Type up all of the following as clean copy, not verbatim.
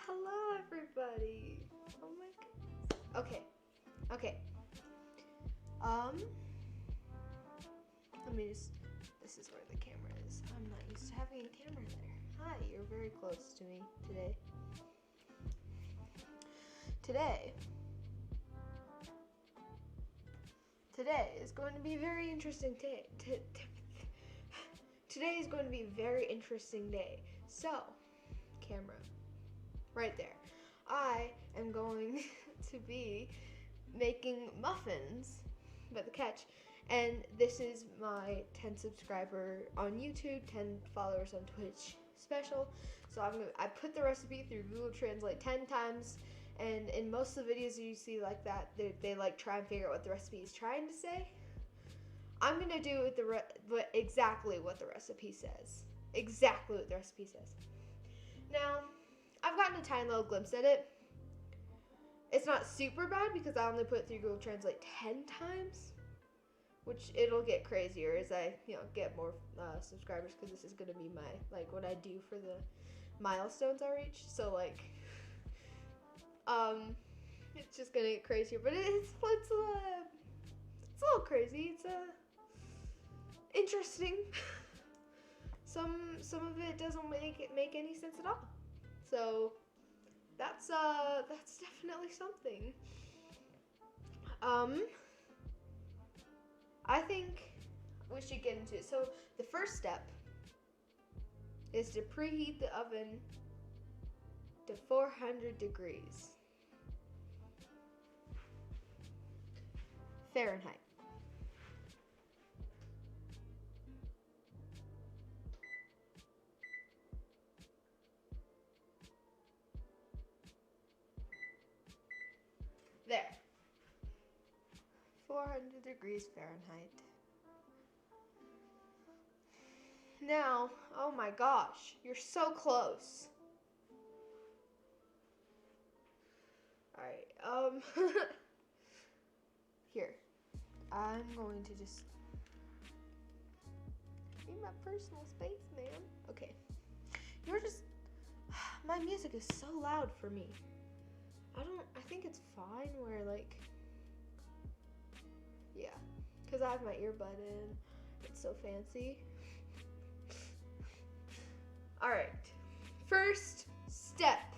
Hello, everybody. Oh my goodness. Okay. Let me just. This is where the camera is. I'm not used to having a camera there. Hi, you're very close to me today. Today is going to be a very interesting day. Today is going to be a very interesting day. So, camera, right there. I am going to be making muffins, but the catch, and this is my 10 subscriber on YouTube, 10 followers on Twitch special. So I put the recipe through Google Translate 10 times, and in most of the videos you see like that, they like try and figure out what the recipe is trying to say. I'm gonna do exactly what the recipe says. Exactly what the recipe says. Now, I've gotten a tiny little glimpse at it. It's not super bad because I only put it through Google Translate 10 times, which it'll get crazier as I, get more subscribers, because this is gonna be my, what I do for the milestones I reach. So, it's just gonna get crazier, but it's a little crazy. It's interesting. Some of it doesn't make any sense at all. So that's definitely something. I think we should get into it. So the first step is to preheat the oven to 400 degrees Fahrenheit. There. 400 degrees Fahrenheit. Now, oh my gosh, you're so close. Alright, here. I'm going to just need my personal space, man. Okay. My music is so loud for me. I think it's fine where yeah, because I have my earbud in. It's so fancy. Alright, first step.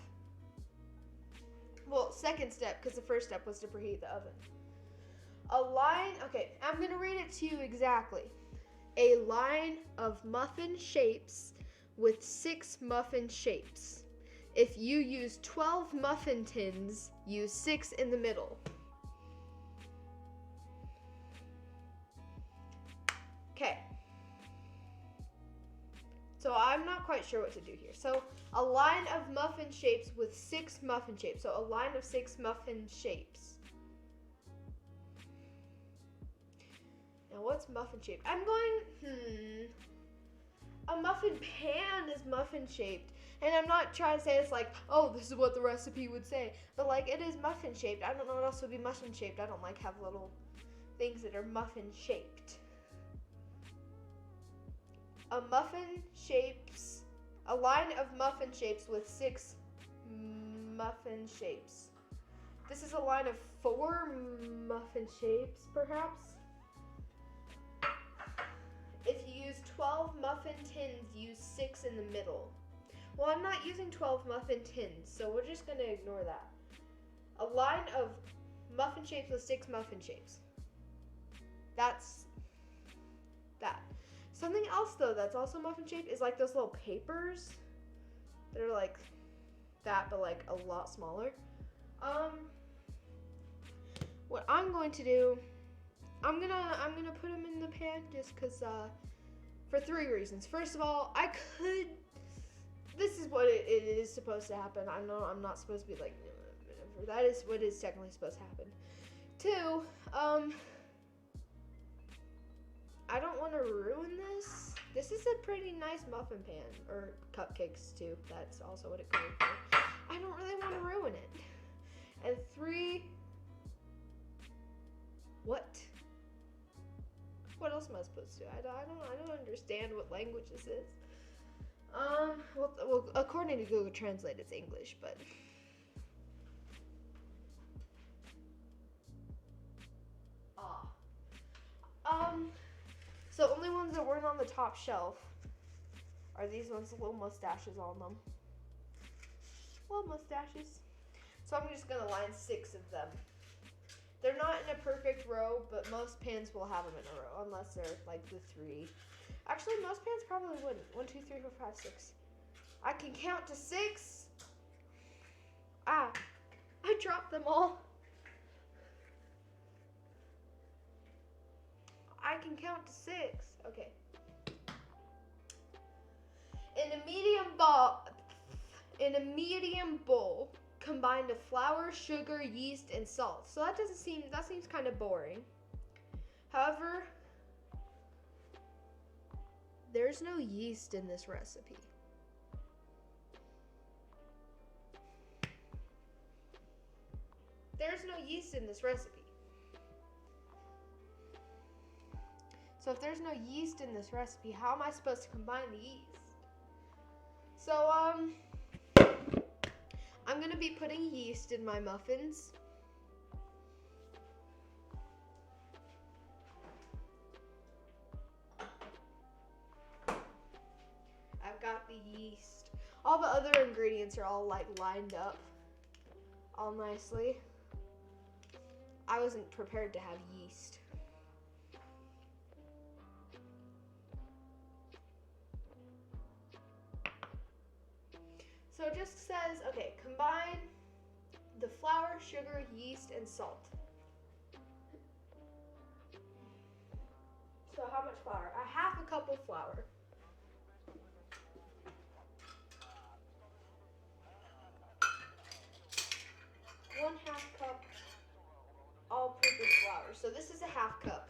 Well, second step, because the first step was to preheat the oven. I'm going to read it to you exactly. A line of muffin shapes with 6 muffin shapes. If you use 12 muffin tins, use 6 in the middle. Okay. So I'm not quite sure what to do here. So a line of muffin shapes with 6 muffin shapes. So a line of 6 muffin shapes. Now what's muffin shaped? A muffin pan is muffin shaped. And I'm not trying to say it's this is what the recipe would say. But it is muffin shaped. I don't know what else would be muffin shaped. I don't have little things that are muffin shaped. A line of muffin shapes with 6 muffin shapes. This is a line of 4 muffin shapes, perhaps. If you use 12 muffin tins, use 6 in the middle. Well, I'm not using 12 muffin tins, so we're just gonna ignore that. A line of muffin shapes with 6 muffin shapes. That's that. Something else, though, that's also muffin shaped is those little papers that are like that, but a lot smaller. What I'm going to do, I'm gonna put them in the pan just because for 3 reasons. First of all, this is what it is supposed to happen. I know I'm not supposed to be whatever. That is what is technically supposed to happen. 2, I don't want to ruin this. This is a pretty nice muffin pan, or cupcakes too. That's also what it could be. I don't really want to ruin it. And 3, what? What else am I supposed to do? I don't understand what language this is. Well, according to Google Translate, it's English, but so only ones that weren't on the top shelf are these ones with little mustaches on them. Little mustaches. So I'm just gonna line 6 of them. They're not in a perfect row, but most pans will have them in a row, unless they're like the 3. Actually, most pans probably wouldn't. 1, 2, 3, 4, 5, 6. I can count to 6. Ah, I dropped them all. I can count to 6. Okay. In a medium bowl, combine the flour, sugar, yeast, and salt. So that seems kind of boring. However, there's no yeast in this recipe. There's no yeast in this recipe. So if there's no yeast in this recipe, how am I supposed to combine the yeast? So, I'm gonna be putting yeast in my muffins. I've got the yeast. All the other ingredients are all like lined up all nicely. I wasn't prepared to have yeast. So it just says, okay, combine the flour, sugar, yeast, and salt. So how much flour? A half a cup of flour. One half cup all-purpose flour. So this is a half cup.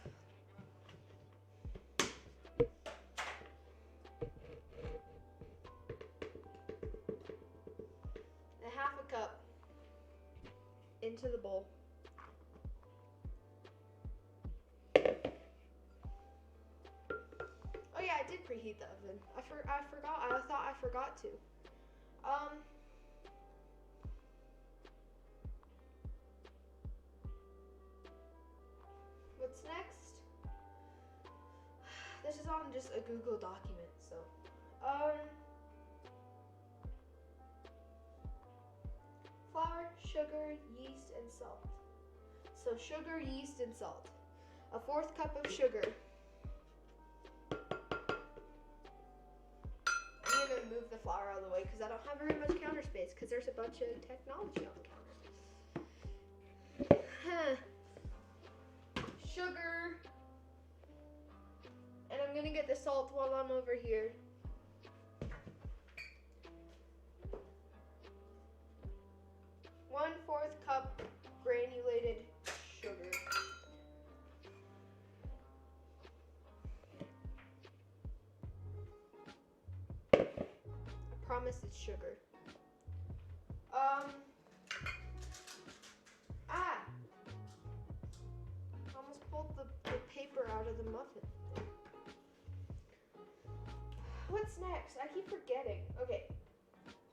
Cup into the bowl. Oh yeah, I did preheat the oven. I forgot. I thought I forgot to. What's next? This is on just a Google document, so flour, sugar, yeast, and salt. So sugar, yeast, and salt. A 4th cup of sugar. I'm gonna move the flour out of the way because I don't have very much counter space because there's a bunch of technology on the counter. Sugar. And I'm gonna get the salt while I'm over here. 1/4 cup granulated sugar. I promise it's sugar. Almost pulled the paper out of the muffin. What's next? I keep forgetting. Okay.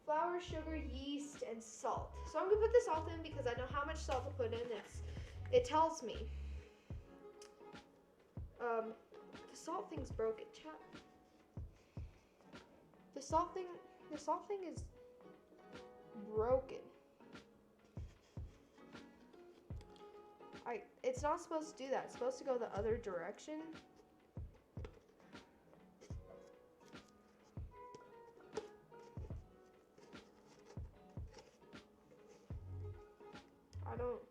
Flour, sugar, yeast, and salt. So I'm gonna put the salt in because I know how much salt to put in. It tells me. The salt thing's broken, chat. The salt thing is broken. It's not supposed to do that. It's supposed to go the other direction. I don't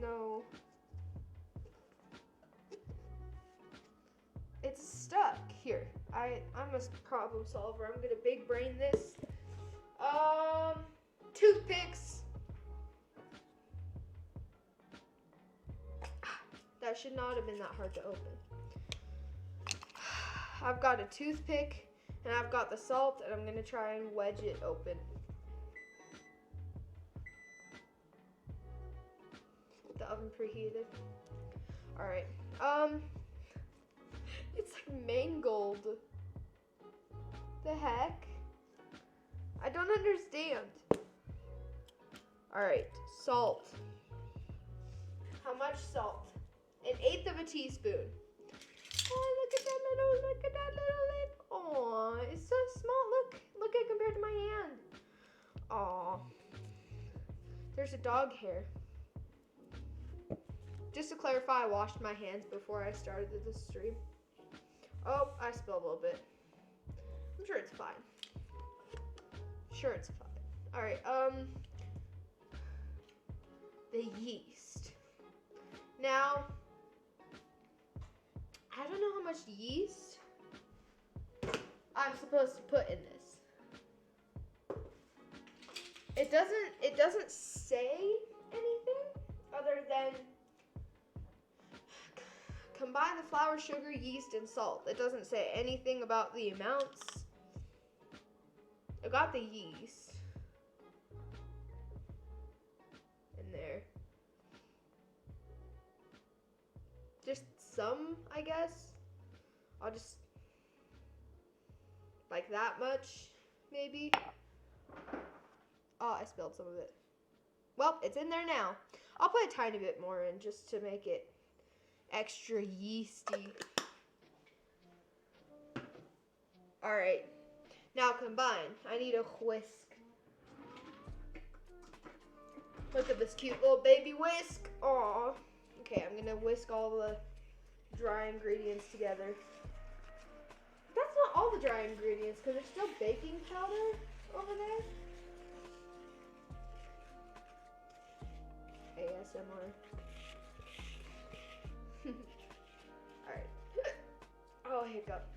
know. It's stuck. Here. I'm a problem solver. I'm gonna big brain this. Toothpicks. That should not have been that hard to open. I've got a toothpick and I've got the salt and I'm gonna try and wedge it open. The oven preheated. All right. It's like mangled. The heck? I don't understand. All right, salt. How much salt? 1/8 of a teaspoon. Oh, look at that little lip. Oh, it's so small. Look at it compared to my hand. Oh, there's a dog hair. Just to clarify, I washed my hands before I started this stream. Oh, I spilled a little bit. I'm sure it's fine. All right, the yeast. Now, I don't know how much yeast I'm supposed to put in this. It doesn't say anything other than combine the flour, sugar, yeast, and salt. It doesn't say anything about the amounts. I got the yeast in there. Just some, I guess. I'll just, like that much, maybe. Oh, I spilled some of it. Well, it's in there now. I'll put a tiny bit more in just to make it extra yeasty. All right, now combine. I need a whisk. Look at this cute little baby whisk. Aw. Okay, I'm gonna whisk all the dry ingredients together. That's not all the dry ingredients, because there's still baking powder over there. ASMR. Alright. Oh, hiccup.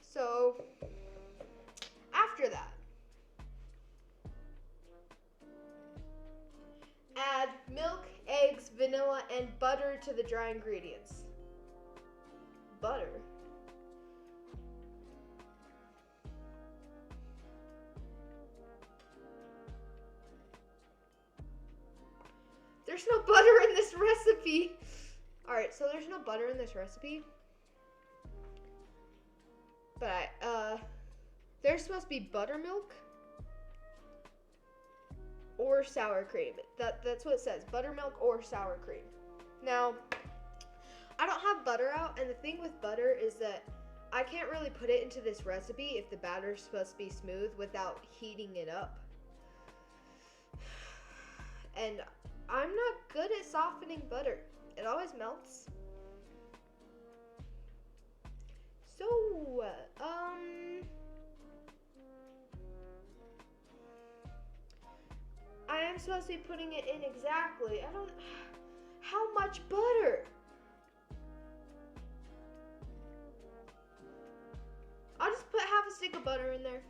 So, after that, add milk, eggs, vanilla, and butter to the dry ingredients. Butter? There's no butter in this recipe. Alright, so there's no butter in this recipe. But there's supposed to be buttermilk or sour cream. That's what it says, buttermilk or sour cream. Now, I don't have butter out, and the thing with butter is that I can't really put it into this recipe if the batter's supposed to be smooth without heating it up. And I'm not good at softening butter. It always melts. So, I am supposed to be putting it in exactly. How much butter? I'll just put half a stick of butter in there.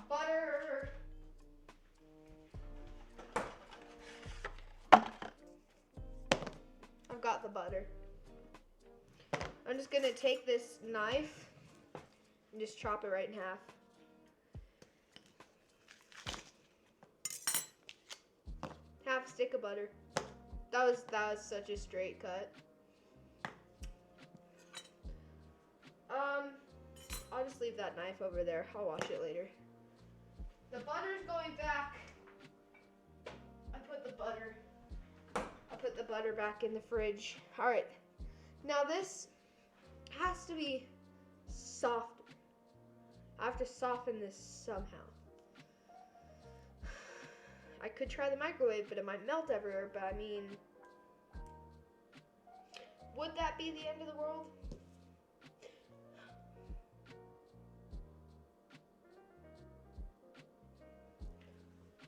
Butter. I've got the butter. I'm just gonna take this knife and just chop it right in half. Half a stick of butter. That was such a straight cut. I'll just leave that knife over there. I'll wash it later. The butter's going back. I put the butter back in the fridge. All right. Now this has to be softer. I have to soften this somehow. I could try the microwave, but it might melt everywhere. But I mean, would that be the end of the world?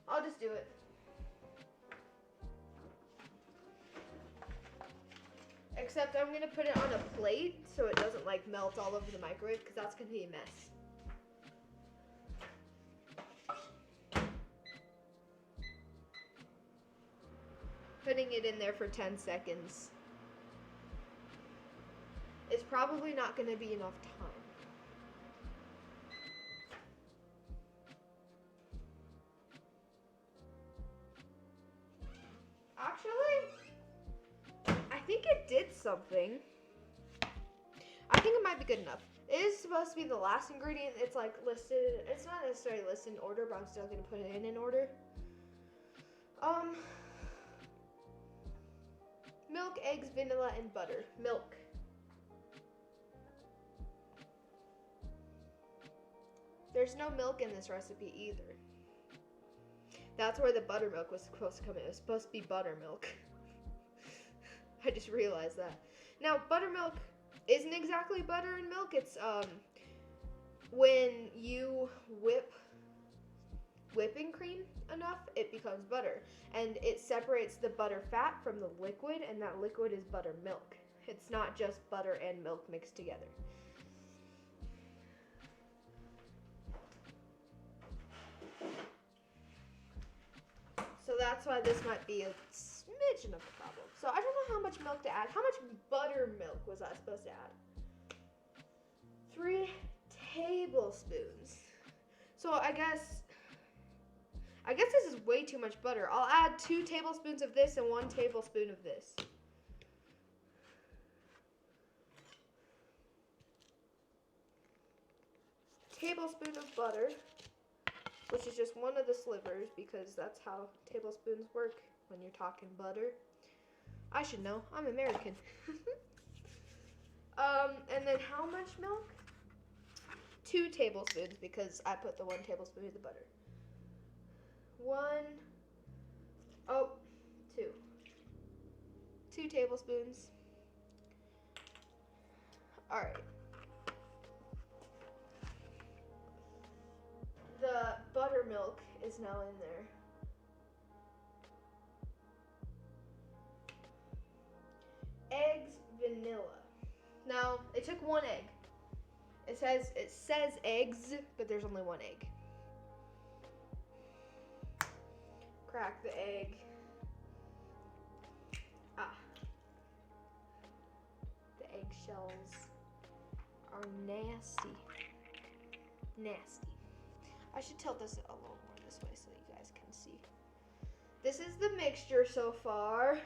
I'll just do it. Except I'm gonna put it on a plate so it doesn't like melt all over the microwave, because that's gonna be a mess. putting it in there for 10 seconds is probably not going to be enough time. Actually, I think it did something. I think it might be good enough. It is supposed to be the last ingredient. It's like listed. It's not necessarily listed in order, but I'm still going to put it in order. Milk, eggs, vanilla, and butter. Milk. There's no milk in this recipe either. That's where the buttermilk was supposed to come in. It was supposed to be buttermilk. I just realized that. Now, buttermilk isn't exactly butter and milk. It's when you whip whipping cream enough, it becomes butter. And it separates the butter fat from the liquid, and that liquid is buttermilk. It's not just butter and milk mixed together. So that's why this might be a smidgen of a problem. So I don't know how much milk to add. How much buttermilk was I supposed to add? 3 tablespoons. So I guess this is way too much butter. I'll add 2 tablespoons of this and 1 tablespoon of this. Tablespoon of butter, which is just one of the slivers because that's how tablespoons work when you're talking butter. I should know. I'm American. And then how much milk? 2 tablespoons because I put the 1 tablespoon of the butter. 2 tablespoons. All right. The buttermilk is now in there. Eggs, vanilla. Now, it took 1 egg. It says eggs, but there's only 1 egg. Crack the egg. The eggshells are nasty. Nasty. I should tilt this a little more this way so you guys can see. This is the mixture so far.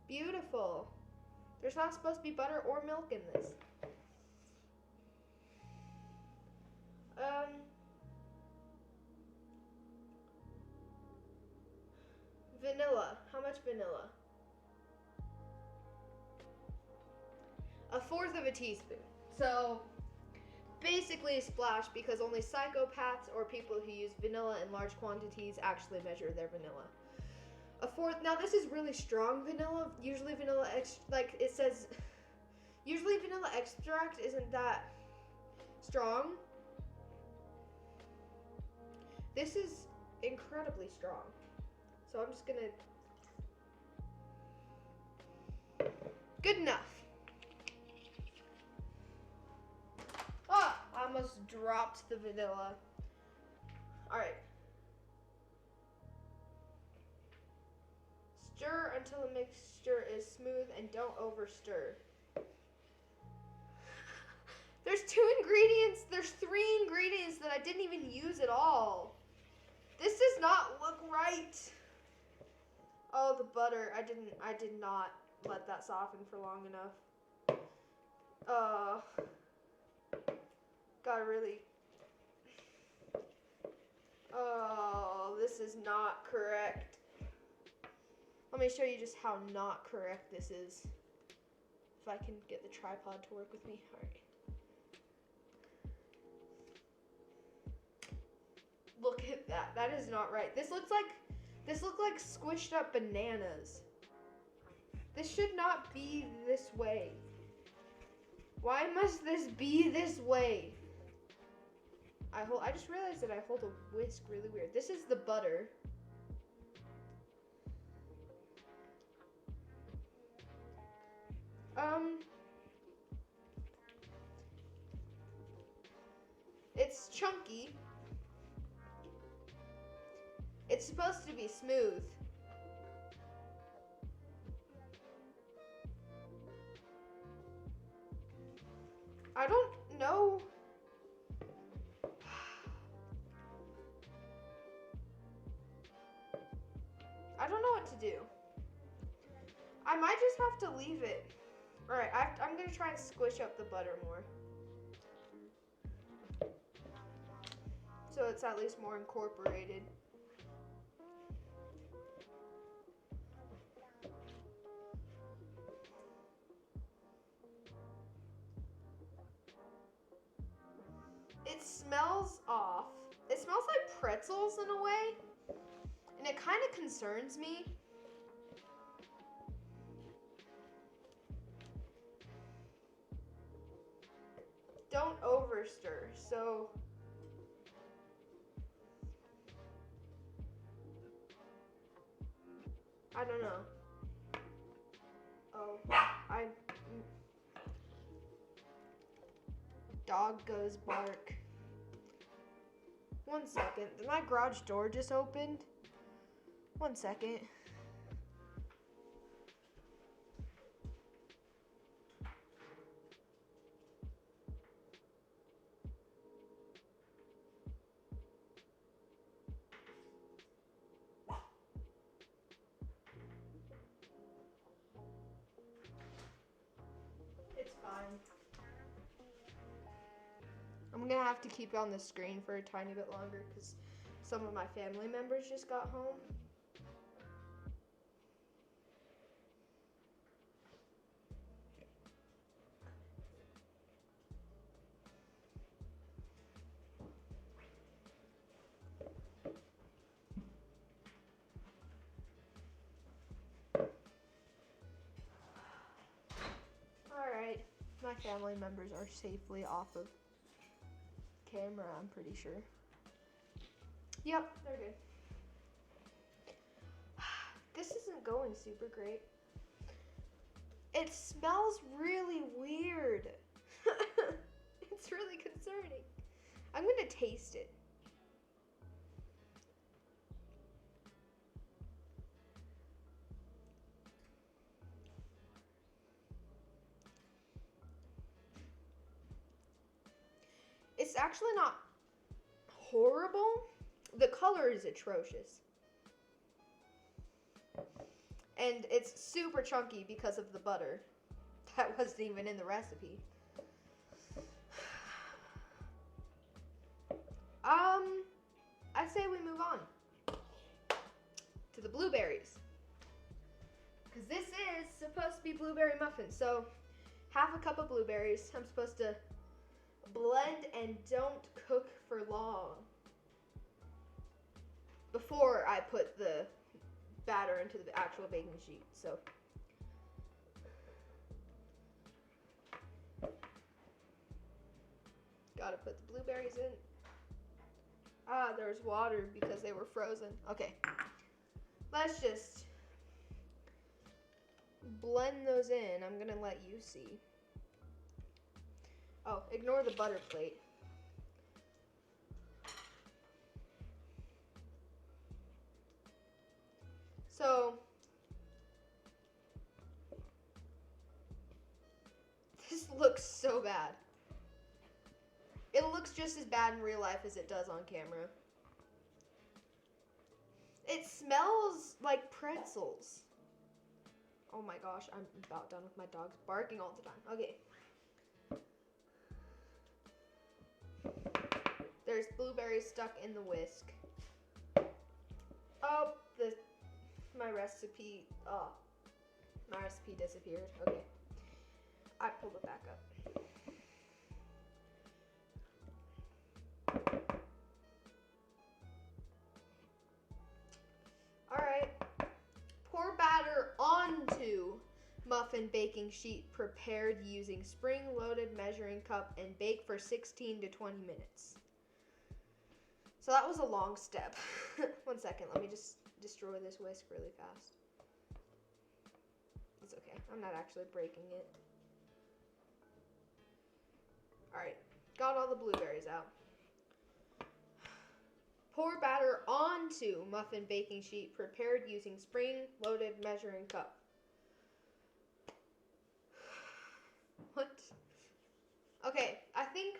Beautiful. There's not supposed to be butter or milk in this. Vanilla. How much vanilla? 1/4 of a teaspoon. So basically a splash because only psychopaths or people who use vanilla in large quantities actually measure their vanilla. 1/4. Now this is really strong vanilla. Usually vanilla usually vanilla extract isn't that strong. This is incredibly strong. So I'm just gonna, good enough. I almost dropped the vanilla. All right. Stir until the mixture is smooth and don't over stir. There's 2 ingredients. There's 3 ingredients that I didn't even use at all. This does not look right. Oh, the butter. I did not let that soften for long enough. Got really. Oh, this is not correct. Let me show you just how not correct this is. If I can get the tripod to work with me. All right. Look at that. That is not right. This looks like squished up bananas. This should not be this way. Why must this be this way? I just realized that I hold a whisk really weird. This is the butter. It's chunky. It's supposed to be smooth. what to do. I might just have to leave it. All right, I'm gonna try and squish up the butter more. So it's at least more incorporated. It smells off. It smells like pretzels in a way, and it kind of concerns me. Don't overstir, so I don't know. Oh, dog goes bark. 1 second. Did my garage door just opened? 1 second. It's fine. I'm gonna have to keep it on the screen for a tiny bit longer because some of my family members just got home. Alright, my family members are safely off of camera, I'm pretty sure. Yep, they're good. This isn't going super great. It smells really weird. It's really concerning. I'm gonna taste it. It's actually not horrible. The color is atrocious. And it's super chunky because of the butter. That wasn't even in the recipe. I'd say we move on to the blueberries. Because this is supposed to be blueberry muffins. So, half a cup of blueberries. I'm supposed to blend and don't cook for long before I put the batter into the actual baking sheet. So gotta put the blueberries in. Ah, there's water because they were frozen. Okay, let's just blend those in. I'm gonna let you see. Oh, ignore the butter plate. So, this looks so bad. It looks just as bad in real life as it does on camera. It smells like pretzels. Oh my gosh, I'm about done with my dogs barking all the time. Okay. There's blueberries stuck in the whisk. Oh, my recipe disappeared. Okay. I pulled it back up. Alright. Pour batter onto muffin baking sheet prepared using spring-loaded measuring cup and bake for 16 to 20 minutes. So that was a long step. 1 second, let me just destroy this whisk really fast. It's okay, I'm not actually breaking it. Alright, got all the blueberries out. Pour batter onto muffin baking sheet prepared using spring-loaded measuring cup. What? Okay, I think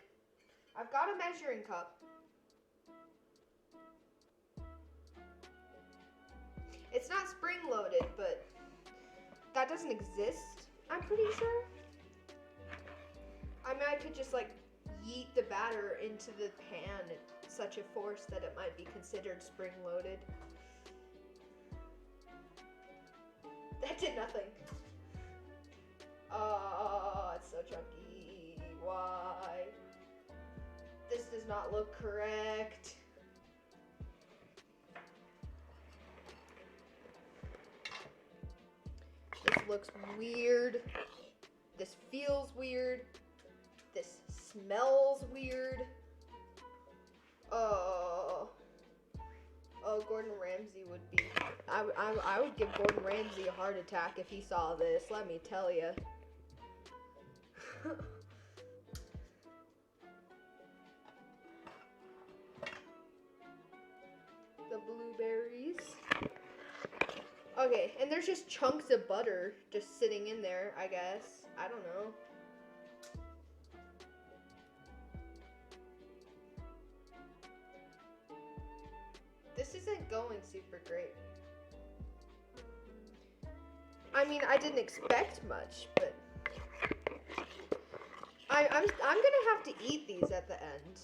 I've got a measuring cup. It's It's not spring-loaded, but that doesn't exist, I'm pretty sure. I mean, I could just like yeet the batter into the pan at such a force that it might be considered spring-loaded. That did nothing. Oh, it's so chunky. Why? This does not look correct. This looks weird. This feels weird. This smells weird. Oh, Gordon Ramsay would be. I would give Gordon Ramsay a heart attack if he saw this. Let me tell you. The blueberries. Okay, and there's just chunks of butter just sitting in there, I guess. I don't know. This isn't going super great. I mean, I didn't expect much, but I'm gonna have to eat these at the end.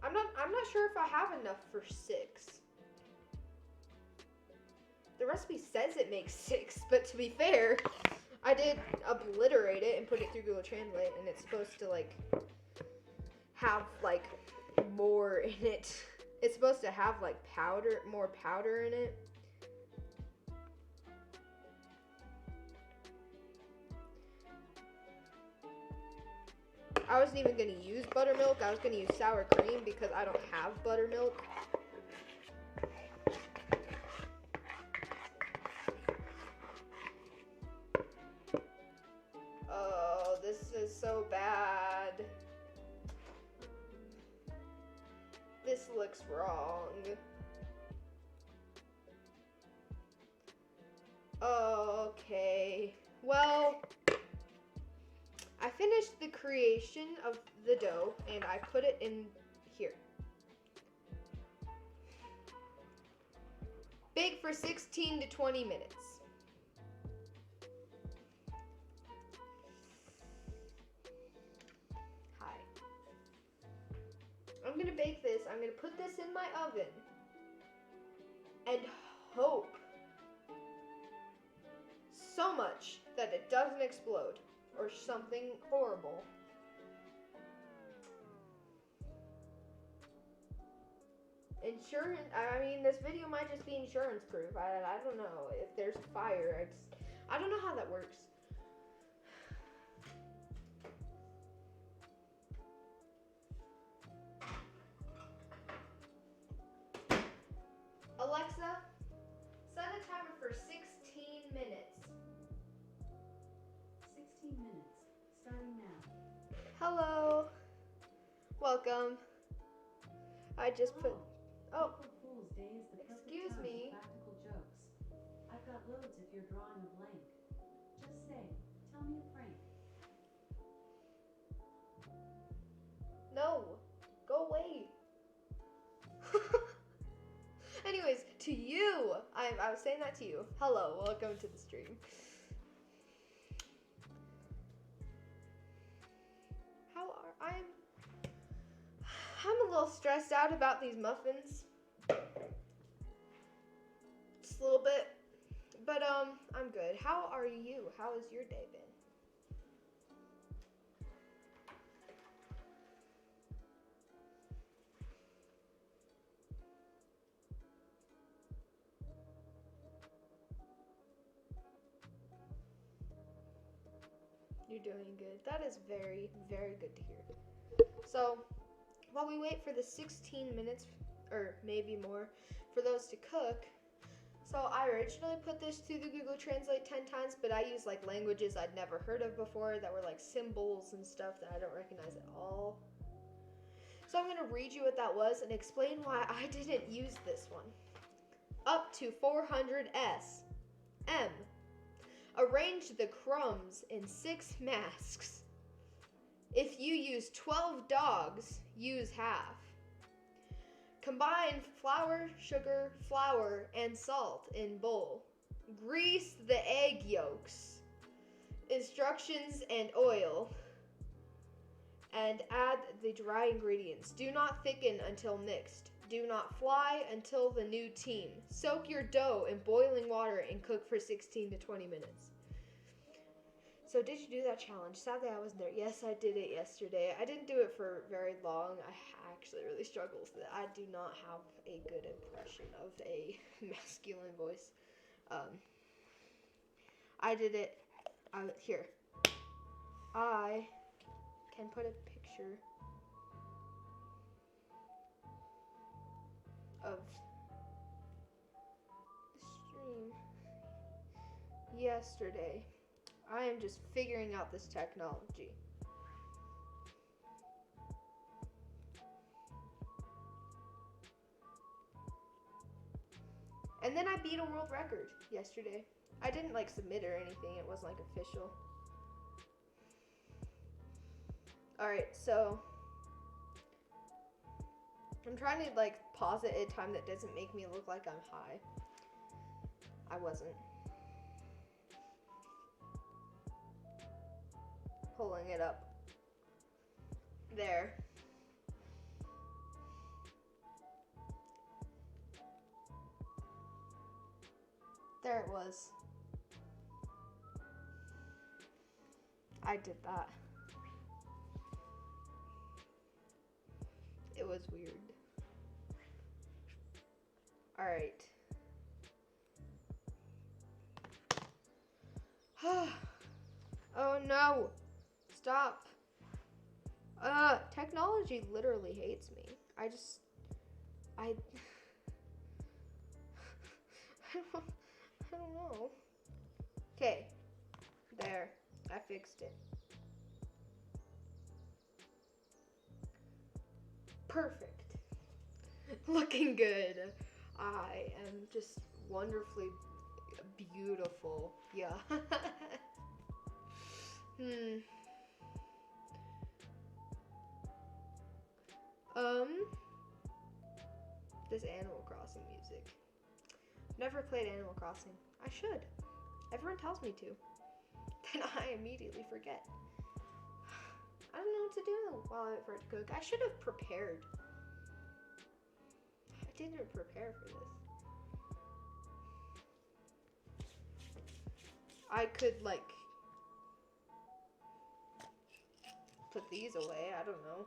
I'm not sure if I have enough for 6. The recipe says it makes 6, but to be fair, I did obliterate it and put it through Google Translate, and it's supposed to like have like more in it. It's supposed to have like more powder in it. I wasn't even gonna use buttermilk. I was gonna use sour cream because I don't have buttermilk. Oh, this is so bad. This looks wrong. Okay. Well, I finished the creation of the dough and I put it in here. Bake for 16 to 20 minutes. Hi. I'm gonna bake this. I'm gonna put this in my oven and hope so much that it doesn't explode or something horrible. Insurance, I mean, this video might just be insurance proof. I don't know if there's fire. I don't know how that works. Alexa, set a timer for 16 minutes. 16 minutes, starting now. Hello. Welcome. I just put... Oh. April Fool's Day is the perfect Excuse time me. for practical jokes. I've got loads if you're drawing a blank. Just say, tell me a prank. No. Go away. Anyways, to you. I was saying that to you. Hello. Welcome to the stream. I'm a little stressed out about these muffins. Just a little bit. But I'm good. How are you? How has your day been? You're doing good. That is very, very good to hear. So, while we wait for the 16 minutes, or maybe more, for those to cook, so I originally put this through the Google Translate 10 times, but I used like languages I'd never heard of before that were like symbols and stuff that I don't recognize at all. So I'm going to read you what that was and explain why I didn't use this one. Up to 400 S. M. Arrange the crumbs in 6 masks. If you use 12 dogs, use half. Combine flour, sugar, flour, and salt in bowl. Grease the egg yolks. Instructions and oil. And add the dry ingredients. Do not thicken until mixed. Do not fly until the new team. Soak your dough in boiling water and cook for 16 to 20 minutes. So did you do that challenge? Sadly, I wasn't there. Yes, I did it yesterday. I didn't do it for very long. I actually really struggle with it. I do not have a good impression of a masculine voice. I did it. Here. I can put a picture of the stream yesterday. I am just figuring out this technology. And then I beat a world record yesterday. I didn't like submit or anything. It wasn't like official. Alright, so I'm trying to like pause it at a time that doesn't make me look like I'm high. I wasn't. Pulling it up. There. There it was. I did that. It was weird. Alright. Oh no! Stop. Technology literally hates me. I don't know. Okay. There. I fixed it. Perfect. Looking good. I am just wonderfully beautiful. Yeah. This Animal Crossing music. Never played Animal Crossing. I should. Everyone tells me to. Then I immediately forget. I don't know what to do while I wait for it to cook. I should have prepared. I didn't prepare for this. I could like put these away. I don't know.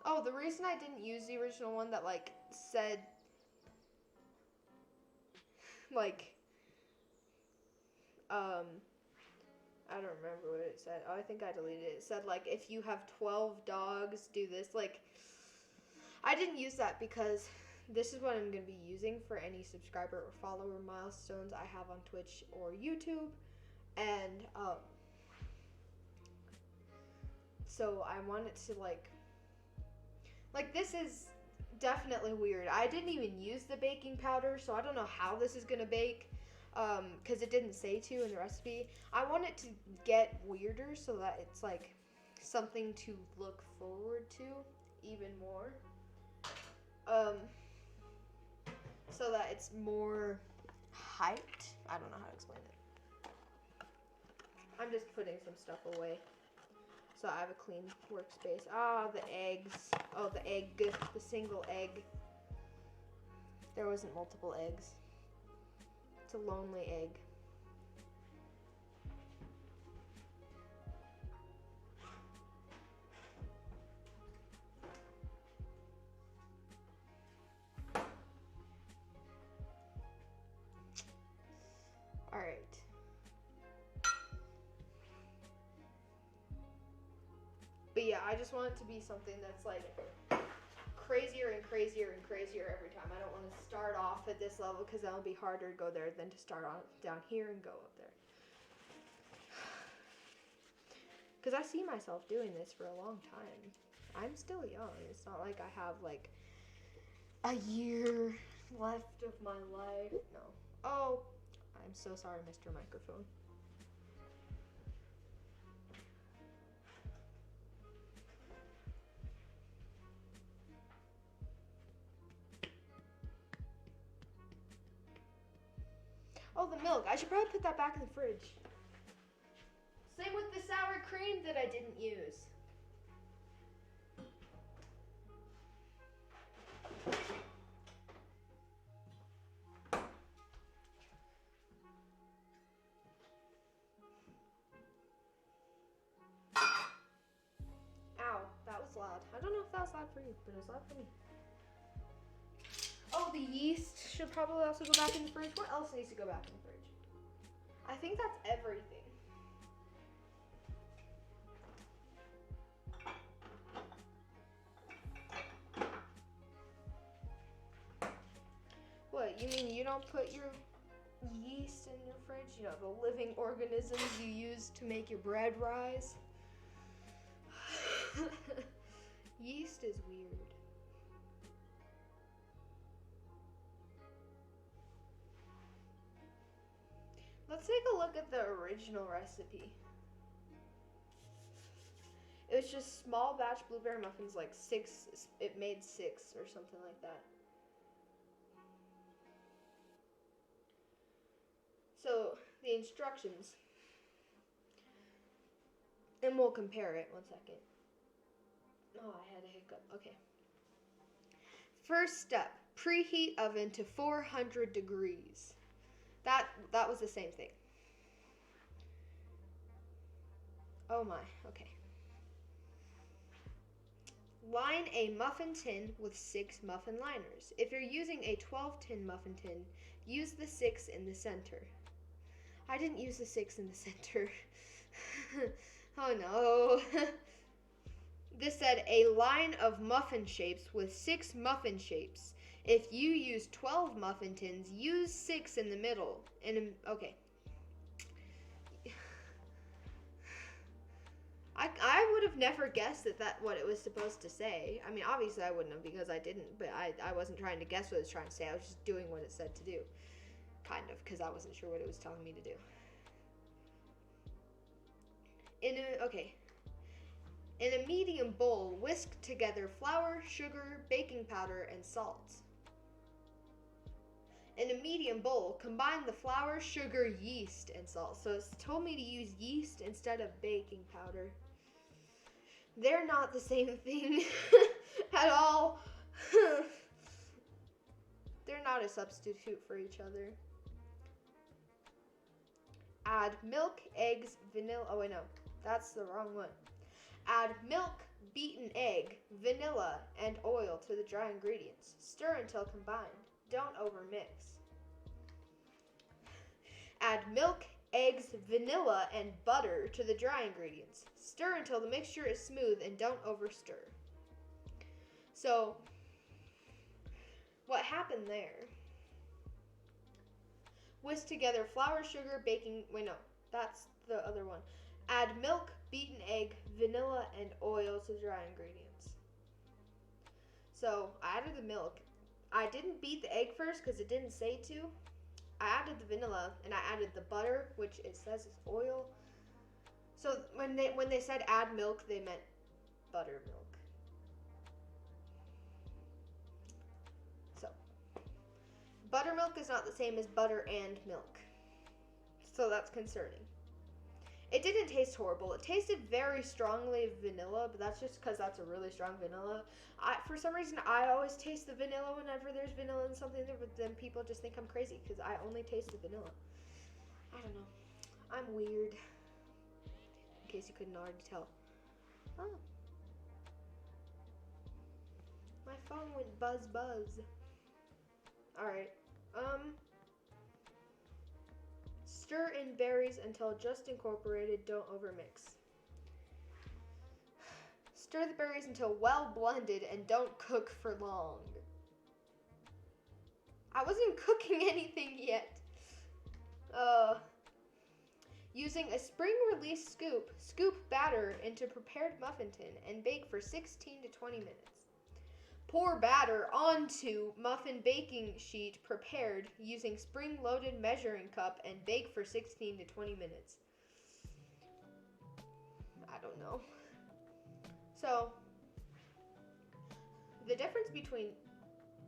Oh, the reason I didn't use the original one that like said like I don't remember what it said. Oh, I think I deleted it. It said like if you have 12 dogs, do this. Like I didn't use that because this is what I'm going to be using for any subscriber or follower milestones I have on Twitch or YouTube. And so I wanted to like this is definitely weird. I didn't even use the baking powder, so I don't know how this is going to bake. Because it didn't say to in the recipe. I want it to get weirder so that it's like something to look forward to even more. So that it's more hyped. I don't know how to explain it. I'm just putting some stuff away so I have a clean workspace. Ah, the eggs. Oh, the egg. The single egg. There wasn't multiple eggs. It's a lonely egg. All right. But yeah, I just want it to be something that's like crazier and crazier and crazier every time. I don't want to start off at this level because that'll be harder to go there than to start on down here and go up there. Because I see myself doing this for a long time. I'm still young. It's not like I have like a year left of my life. No. Oh, I'm so sorry, Mr. Microphone. chocolate milk. I should probably put that back in the fridge. Same with the sour cream that I didn't use. Ow, that was loud. I don't know if that was loud for you, but it was loud for me. Oh, the yeast should probably also go back in the fridge. What else needs to go back in the fridge? I think that's everything. What, you mean you don't put your yeast in your fridge? You know, the living organisms you use to make your bread rise? Yeast is weird. Let's take a look at the original recipe. It was just small batch blueberry muffins, like 6, it made 6 or something like that. So, the instructions, and we'll compare it, 1 second. Oh, I had a hiccup, okay. First step, preheat oven to 400 degrees. That was the same thing. Oh my, okay. Line a muffin tin with 6 muffin liners. If you're using a 12-tin muffin tin, use the 6 in the center. I didn't use the 6 in the center. Oh no. This said a line of muffin shapes with 6 muffin shapes. If you use 12 muffin tins, use 6 in the middle. Okay. I would have never guessed that what it was supposed to say. I mean, obviously I wouldn't have because I didn't, but I wasn't trying to guess what it was trying to say. I was just doing what it said to do. Kind of, because I wasn't sure what it was telling me to do. In a medium bowl, whisk together flour, sugar, baking powder, and salt. In a medium bowl, combine the flour, sugar, yeast, and salt. So it's told me to use yeast instead of baking powder. They're not the same thing at all. They're not a substitute for each other. Add milk, eggs, vanilla. Oh wait, no, that's the wrong one. Add milk, beaten egg, vanilla, and oil to the dry ingredients. Stir until combined. Don't overmix. Add milk, eggs, vanilla, and butter to the dry ingredients. Stir until the mixture is smooth and don't overstir. So, what happened there? Whisk together flour, sugar, baking. Wait, no, that's the other one. Add milk, beaten egg, vanilla, and oil to the dry ingredients. So, I added the milk. I didn't beat the egg first because it didn't say to. I added the vanilla and I added the butter, which it says is oil. So when they said add milk, they meant buttermilk. So buttermilk is not the same as butter and milk. So that's concerning. It didn't taste horrible. It tasted very strongly of vanilla, but that's just because that's a really strong vanilla. For some reason, I always taste the vanilla whenever there's vanilla in something, but then people just think I'm crazy because I only taste the vanilla. I don't know. I'm weird. In case you couldn't already tell. Oh. My phone went buzz buzz. Alright. Stir in berries until just incorporated. Don't overmix. Stir the berries until well blended and don't cook for long. I wasn't cooking anything yet. Using a spring release scoop, scoop batter into prepared muffin tin and bake for 16 to 20 minutes. Pour batter onto muffin baking sheet prepared using spring-loaded measuring cup and bake for 16 to 20 minutes. I don't know. So, the difference between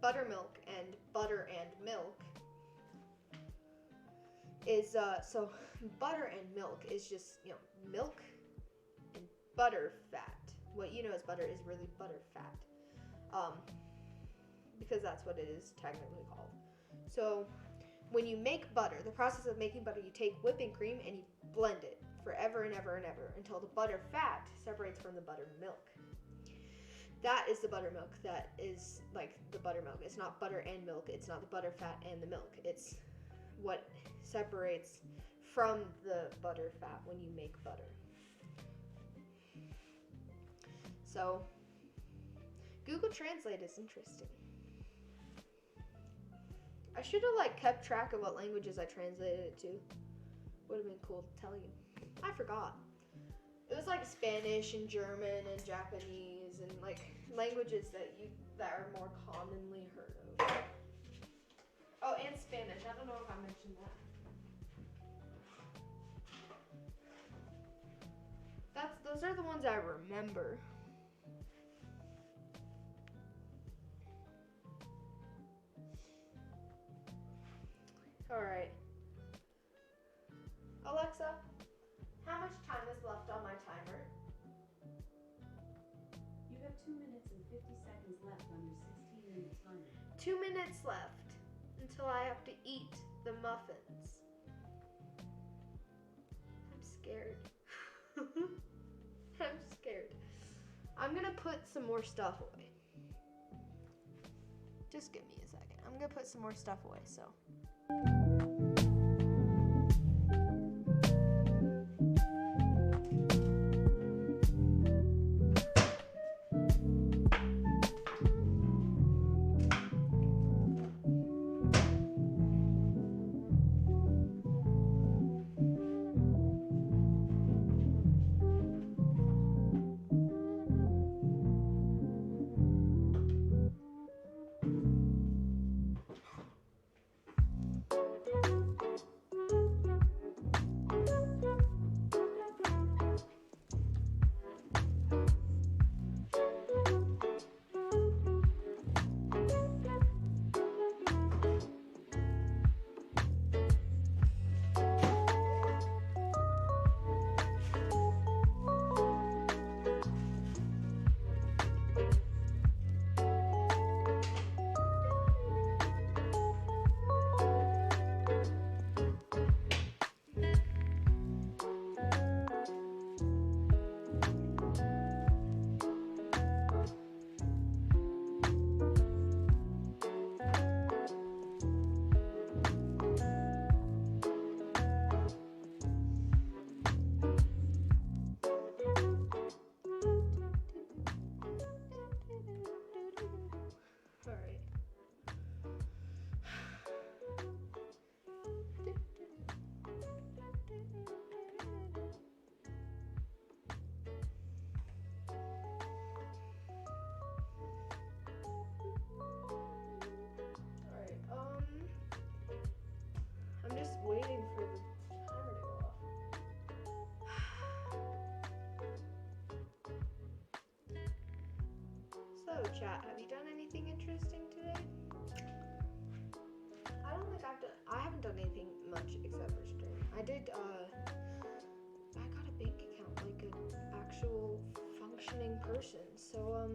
buttermilk and butter and milk is so butter and milk is just, you know, milk and butter fat. What you know as butter is really butter fat. Because that's what it is technically called. So when you make butter, the process of making butter, you take whipping cream and you blend it forever and ever and ever until the butter fat separates from the buttermilk. That is the buttermilk. That is like the buttermilk. It's not butter and milk. It's not the butter fat and the milk. It's what separates from the butter fat when you make butter. So Google Translate is interesting. I should have like kept track of what languages I translated it to. Would have been cool to tell you. I forgot. It was like Spanish and German and Japanese and like languages that are more commonly heard of. Oh, and Spanish. I don't know if I mentioned that. Those are the ones I remember. All right. Alexa, how much time is left on my timer? You have 2 minutes and 50 seconds left on your 16-minute timer. 2 minutes left until I have to eat the muffins. I'm scared. I'm scared. I'm gonna put some more stuff away. Just give me a second. I'm gonna put some more stuff away, so. I'm just waiting for the timer to go off. So, chat, have you done anything interesting today? I haven't done anything much except for stream. I got a bank account, like an actual functioning person. So,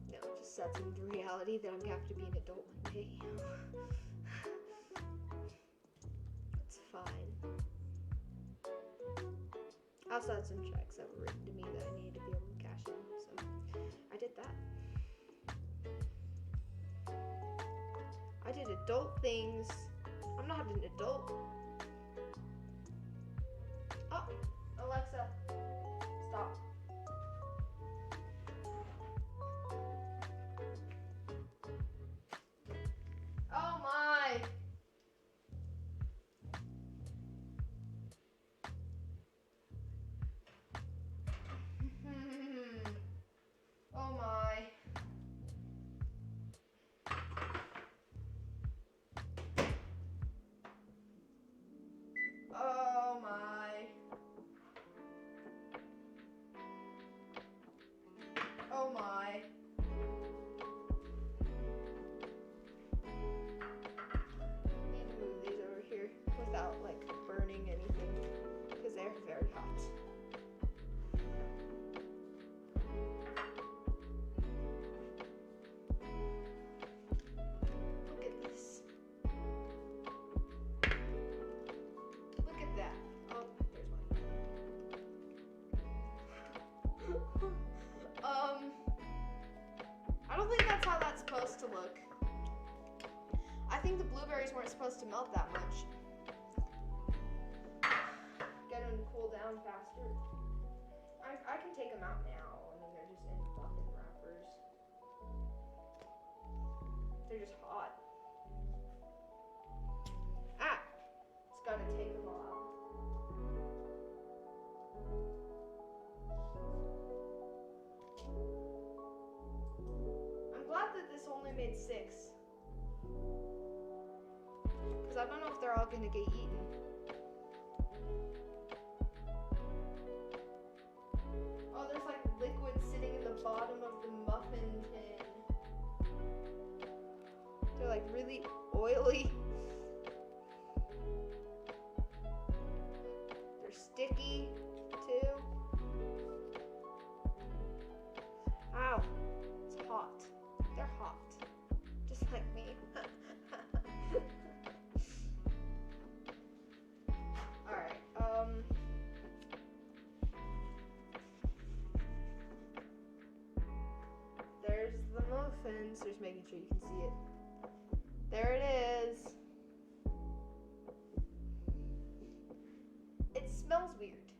just accepting the reality that I'm gonna have to be an adult one day. It's fine. I also had some checks that were written to me that I needed to be able to cash in, so I did that. I did adult things. I'm not an adult. Oh, Alexa, stop. Oh my. Oh my. Oh my. I think the blueberries weren't supposed to melt that much. Get them to cool down faster. I can take them out now. I mean, they're just in muffin wrappers. They're just hot. Ah! Just gotta take them all out. I'm glad that this only made 6. Because I don't know if they're all gonna get eaten. Oh, there's like liquid sitting in the bottom of the muffin tin. They're like really oily. They're sticky too. Ow, it's hot. They're hot, just like me. Alright, there's the muffins. Just making sure you can see it. There it is. It smells weird.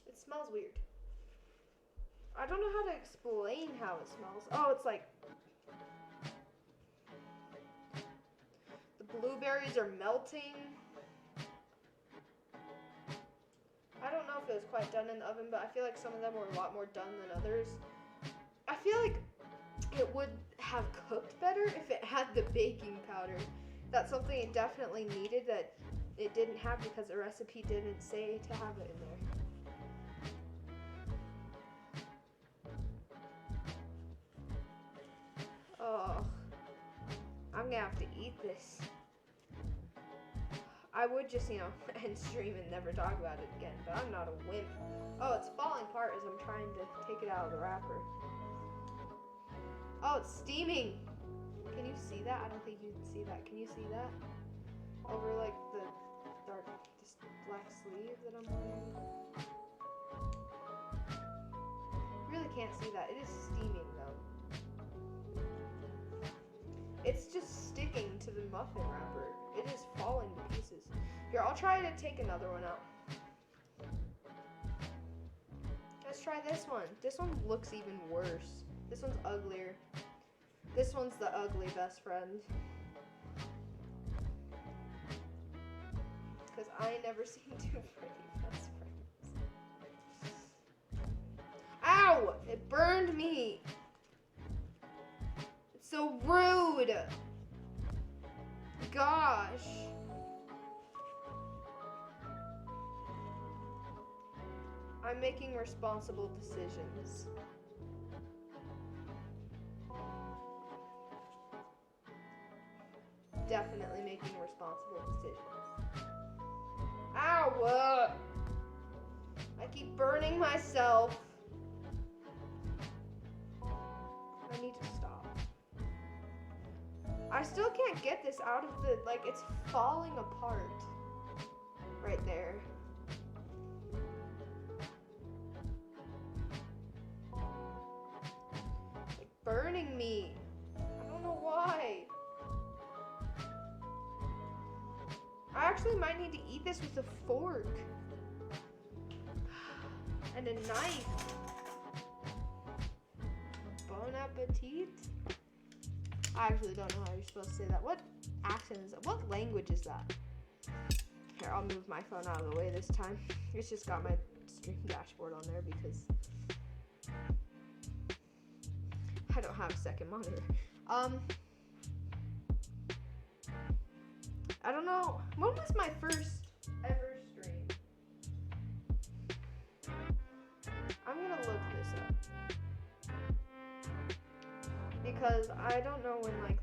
It smells weird. I don't know how to explain how it smells. Oh, it's like the blueberries are melting. I don't know if it was quite done in the oven, but I feel like some of them were a lot more done than others. I feel like it would have cooked better if it had the baking powder. That's something it definitely needed that it didn't have because the recipe didn't say to have it in there. Oh, I'm gonna have to eat this. I would just, end stream and never talk about it again, but I'm not a wimp. Oh, it's falling apart as I'm trying to take it out of the wrapper. Oh, it's steaming. Can you see that? I don't think you can see that. Can you see that? Over like the dark, this black sleeve that I'm wearing. Really can't see that. It is steaming though. It's just sticking to the muffin wrapper. It is falling to pieces. Here, I'll try to take another one out. Let's try this one. This one looks even worse. This one's uglier. This one's the ugly best friend. Because I ain't never seen 2 pretty best friends. Ow! It burned me! It's so rude! Gosh. I'm making responsible decisions. Definitely making responsible decisions. Ow! I keep burning myself. I need to stop. I still can't get this out of the, it's falling apart. Right there. Like burning me. I don't know why. I actually might need to eat this with a fork. And a knife. Bon appetit. I actually don't know how you're supposed to say that. What accent is that? What language is that? Here, I'll move my phone out of the way this time. It's just got my stream dashboard on there because I don't have a second monitor. I don't know. When was my first ever stream? I'm gonna look this up. Because I don't know when, 1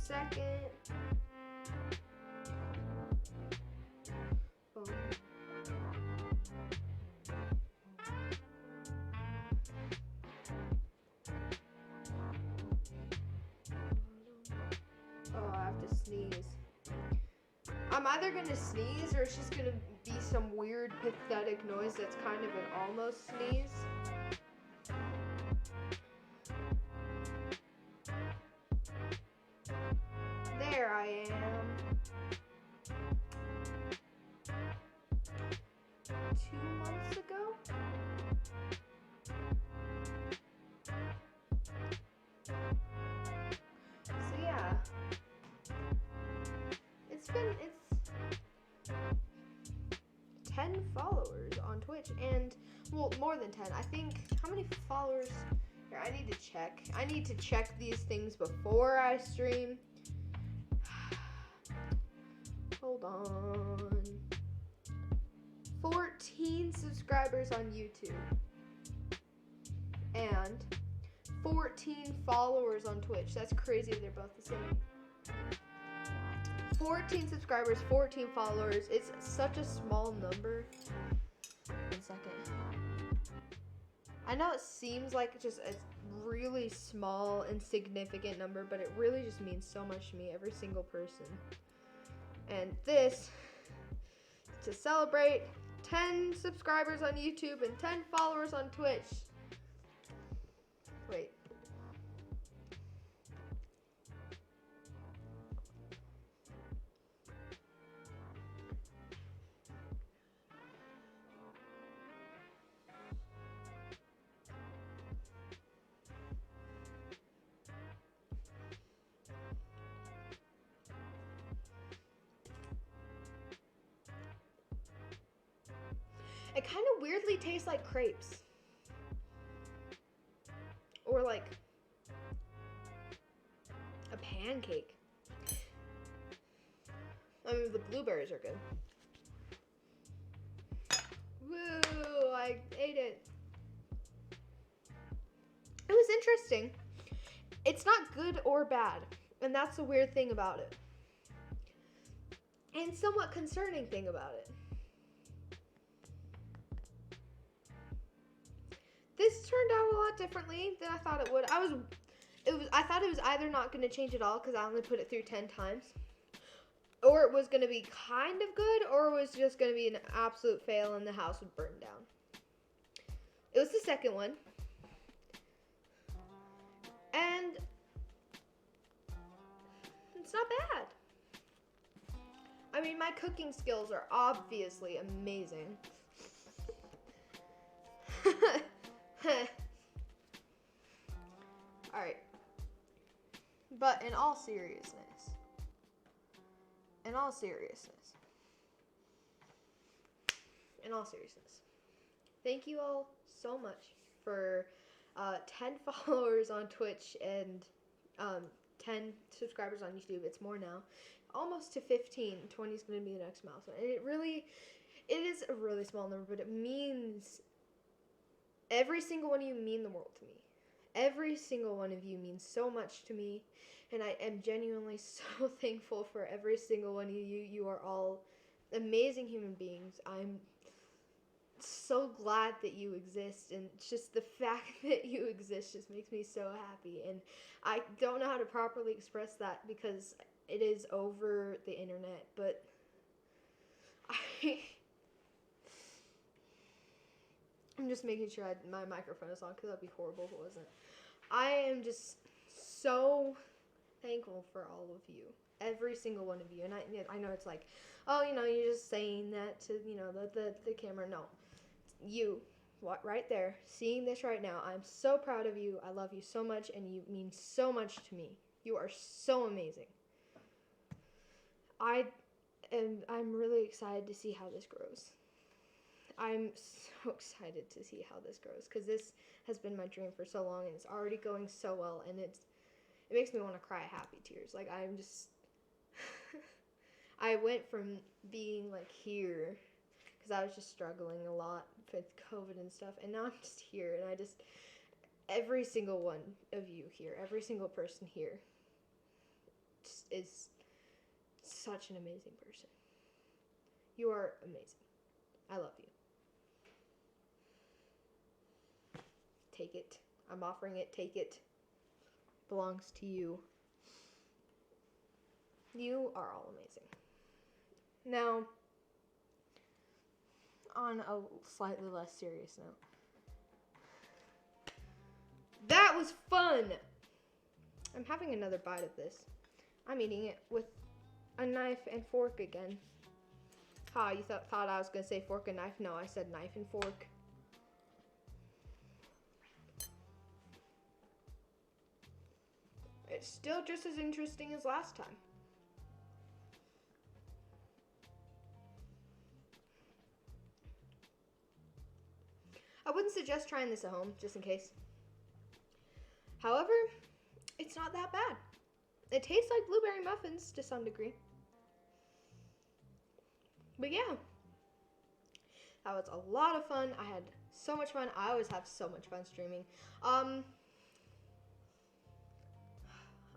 second. Boom. I'm either gonna sneeze or it's just gonna be some weird pathetic noise that's kind of an almost sneeze. There I am. 2 months ago? So yeah. It's 10 followers on Twitch and, well, more than 10. I think, how many followers? Here, I need to check. I need to check these things before I stream. Hold on. 14 subscribers on YouTube. And 14 followers on Twitch. That's crazy, they're both the same. 14 subscribers, 14 followers. It's such a small number. 1 second. I know it seems like just a really small, insignificant number, but it really just means so much to me, every single person. And this, to celebrate 10 subscribers on YouTube and 10 followers on Twitch. Wait. It kind of weirdly tastes like crepes. Or like a pancake. I mean, the blueberries are good. Woo, I ate it. It was interesting. It's not good or bad, and that's the weird thing about it. And somewhat concerning thing about it. This turned out a lot differently than I thought it would. I thought it was either not going to change at all because I only put it through 10 times, or it was going to be kind of good, or it was just going to be an absolute fail and the house would burn down. It was the second one. And it's not bad. I mean, my cooking skills are obviously amazing. Alright. But in all seriousness, thank you all so much for 10 followers on Twitch and 10 subscribers on YouTube. It's more now. Almost to 15. 20 is going to be the next milestone. And it is a really small number, but it means, every single one of you mean the world to me. Every single one of you means so much to me, and I am genuinely so thankful for every single one of you. You are all amazing human beings. I'm so glad that you exist, and just the fact that you exist just makes me so happy. And I don't know how to properly express that because it is over the internet, but I'm just making sure my microphone is on because that'd be horrible if it wasn't. I am just so thankful for all of you, every single one of you. And I know it's like, oh, you're just saying that to, the camera. No, you, right there, seeing this right now. I'm so proud of you. I love you so much, and you mean so much to me. You are so amazing. I'm really excited to see how this grows. I'm so excited to see how this grows because this has been my dream for so long and it's already going so well, and it makes me want to cry happy tears. Like, I'm just I went from being like here because I was just struggling a lot with COVID and stuff, and now I'm just here, and every single one of you here, every single person here just is such an amazing person. You are amazing. I love you. Take it. I'm offering it. Take it. Belongs to you. You are all amazing. Now, on a slightly less serious note, that was fun! I'm having another bite of this. I'm eating it with a knife and fork again. Ha, you thought I was going to say fork and knife? No, I said knife and fork. It's still just as interesting as last time. I wouldn't suggest trying this at home, just in case. However, it's not that bad. It tastes like blueberry muffins to some degree. But yeah, that was a lot of fun. I had so much fun. I always have so much fun streaming. I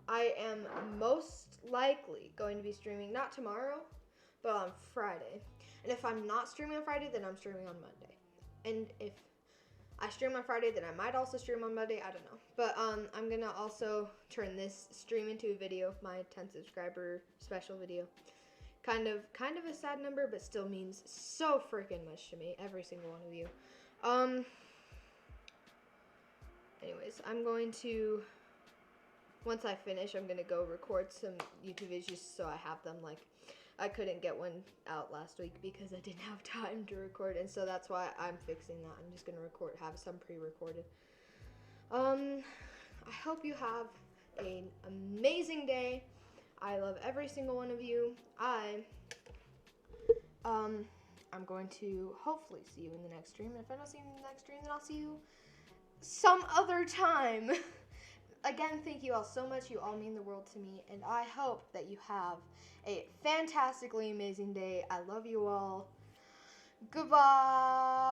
am most likely going to be streaming, not tomorrow, but on Friday. And if I'm not streaming on Friday, then I'm streaming on Monday. And if I stream on Friday, then I might also stream on Monday. I don't know. But I'm going to also turn this stream into a video, my 10 subscriber special video. Kind of a sad number, but still means so freaking much to me, every single one of you. Anyways, I'm going to, once I finish, I'm going to go record some YouTube videos just so I have them. Like, I couldn't get one out last week because I didn't have time to record, and so that's why I'm fixing that. I'm just going to have some pre-recorded. I hope you have an amazing day. I love every single one of you. I'm going to hopefully see you in the next stream. And if I don't see you in the next stream, then I'll see you some other time. Again, thank you all so much. You all mean the world to me. And I hope that you have a fantastically amazing day. I love you all. Goodbye.